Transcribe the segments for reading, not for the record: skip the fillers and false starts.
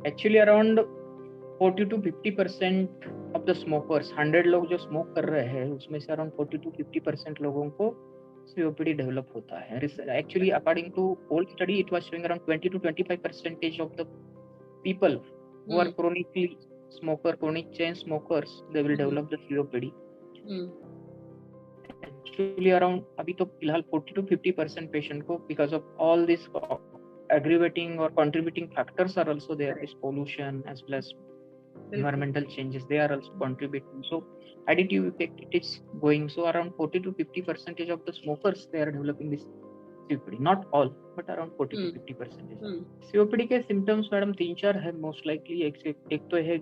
Actually around 40 to 50% of the smokers, 100 लोग जो smoke कर रहे हैं उसमें से अराउंड 40 to 50% लोगों को COPD डेवलप होता है. Actually according to old study it was showing around 20 to 25% of the people who are chronically smoker, chronic chain smokers, they will develop the COPD. Actually around अभी तो फिलहाल 40 to 50% patient को because of all these aggravating or contributing factors are also there, is pollution as well as environmental changes, they are also contributing. So additive effect it is going. So around 40 to 50% of the smokers they are developing this COPD. Not all, but around 40 to 50%. COPD के symptoms madam 3-4 है most likely. एक तो है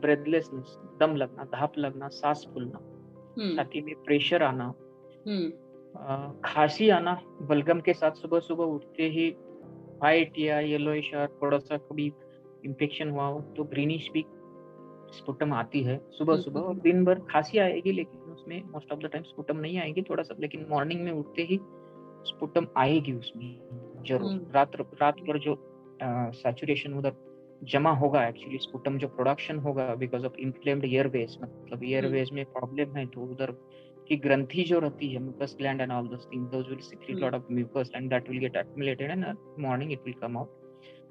breathlessness, दम लगना, धाप लगना, सांस फूलना, छाती में प्रेशर आना, खांसी आना बलगम के साथ, सुबह सुबह उठते ही व्हाइट या येलोइश और थोड़ा सा कभी इंफेक्शन हुआ हो तो ग्रीनिश भी स्पुटम आती है सुबह सुबह. और दिन भर खांसी आएगी लेकिन उसमें most of the time sputum नहीं आएगी, थोड़ा सा, लेकिन मॉर्निंग में उठते ही स्पुटम आएगी उसमें जरूर. रात भर जो सैचुरेशन उधर जमा होगा, एक्चुअली स्पुटम जो प्रोडक्शन होगा बिकॉज ऑफ इन्फ्लेम्ड एयरवेज, मतलब एयरवेज में प्रॉब्लम है तो उधर की ग्रंथि जो रहती है, mucus gland and all those things, those will secrete lot of mucus and that will get accumulated and morning it will come out,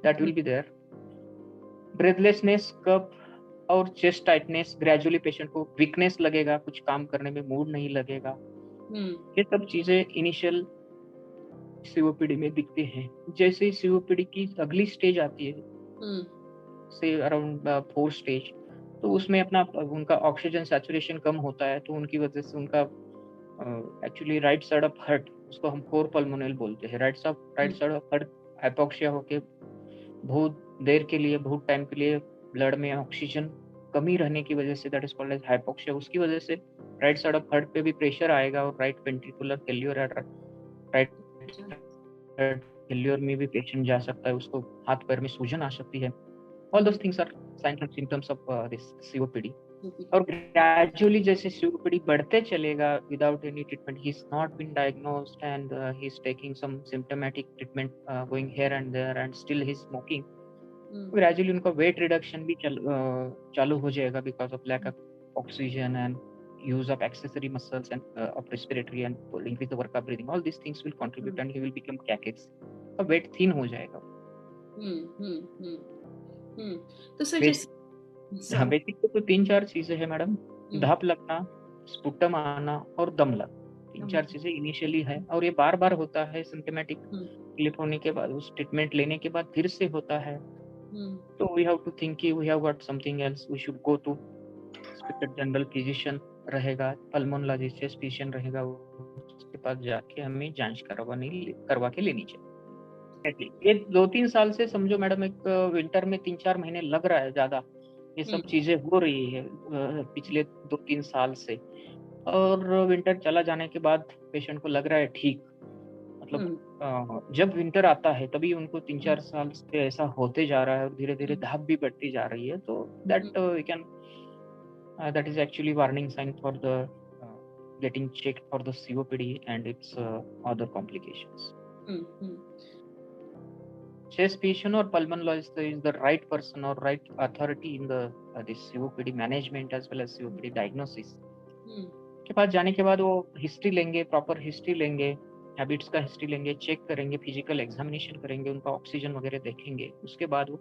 that will be there. Breathlessness, cough और चेस्ट टाइटनेस, ग्रेजुअली पेशेंट को weakness लगेगा, कुछ काम करने में mood नहीं लगेगा. ये सब चीजें इनिशियल COPD में दिखते हैं. जैसे ही COPD की अगली स्टेज आती है, से अराउंड 4 स्टेज, तो उसमें अपना उनका ऑक्सीजन सैचुरेशन कम होता है, तो उनकी वजह से उनका actually right side of heart, उसको हम कोर पल्मोनल बोलते हैं, right side of heart hypoxia होके बहुत देर के लिए, बहुत टाइम के लिए ब्लड में ऑक्सीजन कमी रहने की वजह से, that is called as hypoxia, उसकी वजह से राइट साइड ऑफ हार्ट पे भी प्रेशर आएगा और right ventricular failure, right failure में भी पेशेंट जा सकता है, उसको हाथ पैर में सूजन आ सकती है. All those things are signs and symptoms of this COPD. और ग्रेजुअली जैसे COPD बढ़ते चलेगा without any treatment, he is not been diagnosed and he is taking some symptomatic treatment going here and there and still he is smoking, gradually उनका weight reduction भी चालू हो जाएगा because of lack of oxygen and use of accessory muscles and of respiratory and increase the work of breathing. All these things will contribute and he will become cackets. और weight thin हो जाएगा. तो sir जैसे हाँ, basic तो 3-4 चीजें है madam. धाप लगना, स्पुटम आना और दम लगना, 3-4 चीजें इनिशियली है और ये बार बार होता है. सिम्टोमेटिक क्लिप होने के बाद, उस ट्रीटमेंट लेने के बाद फिर से होता है, तो वी हैव टू थिंक कि we have got something else, we should go to general physician रहेगा, पल्मोनोलॉजिस्ट, चेस्ट फिजिशियन रहेगा, उसके पास जाके हमें जांच करवा के लेनी चाहिए. ये 2-3 साल से समझो मैडम, एक विंटर में 3-4 महीने लग रहा है ज्यादा, ये सब चीजें हो रही है पिछले 2-3 साल से, और विंटर चला जाने के बाद पेशेंट को लग रहा है ठीक, मतलब जब विंटर आता है तभी उनको 3-4 साल से ऐसा होते जा रहा है और धीरे धीरे धाप भी बढ़ती जा रही है. तो that we can that is actually warning sign for the getting checked for the COPD and its other complications. Chest physician or pulmonologist is the right person or right authority in the this COPD management as well as COPD diagnosis. के पास जाने के बाद वो history लेंगे, proper history लेंगे, habits का history लेंगे, check करेंगे, फिजिकल एग्जामिनेशन करेंगे, उनका ऑक्सीजन वगैरह देखेंगे, उसके बाद वो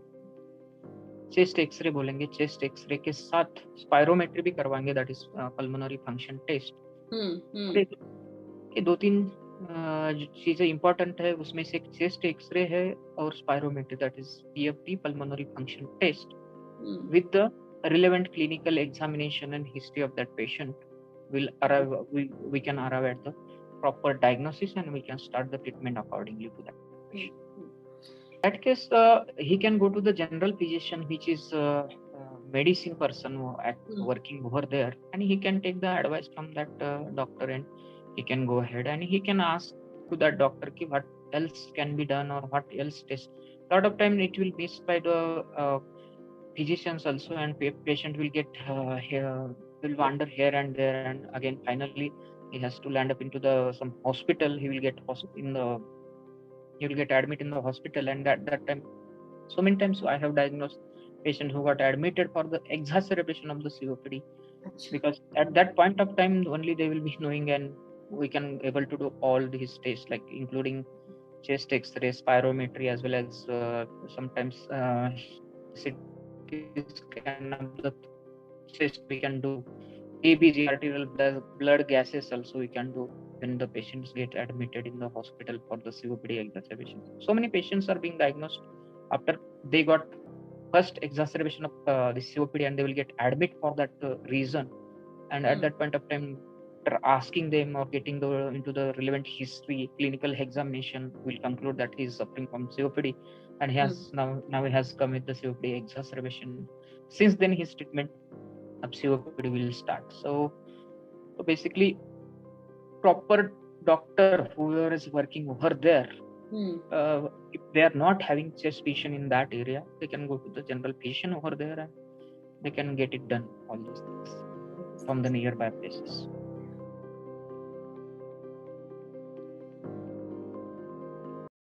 चेस्ट एक्सरे बोलेंगे, चेस्ट एक्सरे के साथ स्पायरोमेट्री भी करवाएंगे, that is pulmonary function test. ये 2-3 चीजें इंपॉर्टेंट है, उसमें से एक चेस्ट एक्सरे है और spirometry, that is PFT, pulmonary function test, with the relevant clinical examination and history of that patient will arrive, we can arrive at the proper diagnosis and we can start the treatment accordingly to that patient. In that case, he can go to the general physician, which is medicine person working over there, and he can take the advice from that doctor, and he can go ahead and he can ask to that doctor ki what else can be done or what else test. A lot of time it will be missed by the physicians also, and patient will get will wander here and there, and again finally he has to land up into the some hospital. He will get admit in the hospital, and that time so many times I have diagnosed patient who got admitted for the exacerbation of the COPD, अच्छा, because at that point of time only they will be knowing, and we can able to do all these tests, like including chest X-ray, spirometry, as well as sometimes CT scan of the chest we can do. ABG, arterial blood gases also we can do when the patients get admitted in the hospital for the COPD exacerbation. So many patients are being diagnosed after they got first exacerbation of the COPD, and they will get admit for that reason. And at that point of time, after asking them or getting into the relevant history, clinical examination will conclude that he is suffering from COPD, and he has now he has come with the COPD exacerbation. Since then, his treatment of COPD will start. So basically, proper doctor, whoever is working over there, if they are not having chest vision in that area, they can go to the general patient over there and they can get it done, all these things from the nearby places.